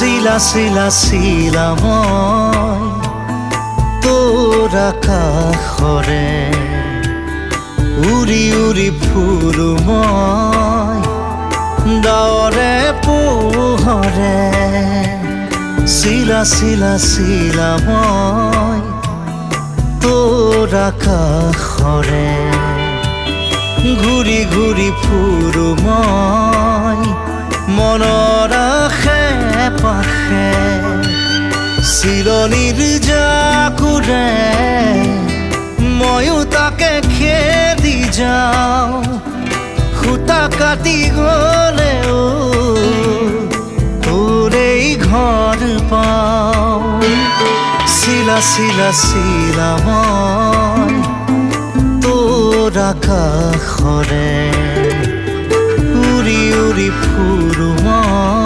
চিলা চিলা চিলা মই তোৰ আকাশৰে উৰি উৰি ফুৰো মই ডাৱৰে পোহৰে চিলা চিলা চিলা মই তোৰ আকাশৰে ঘূৰি ঘূৰি ফুৰো মই মনৰ আশে পাশে চিৰণিৰ জাকুৰে ময়ো তাকে খেদি যাওঁ সূতা কাটি গ'লেও তোৰেই ঘৰ পাওঁ চিলা চিলা চিলা মই তোৰ আকাশৰে উৰি উৰি ফুৰো মই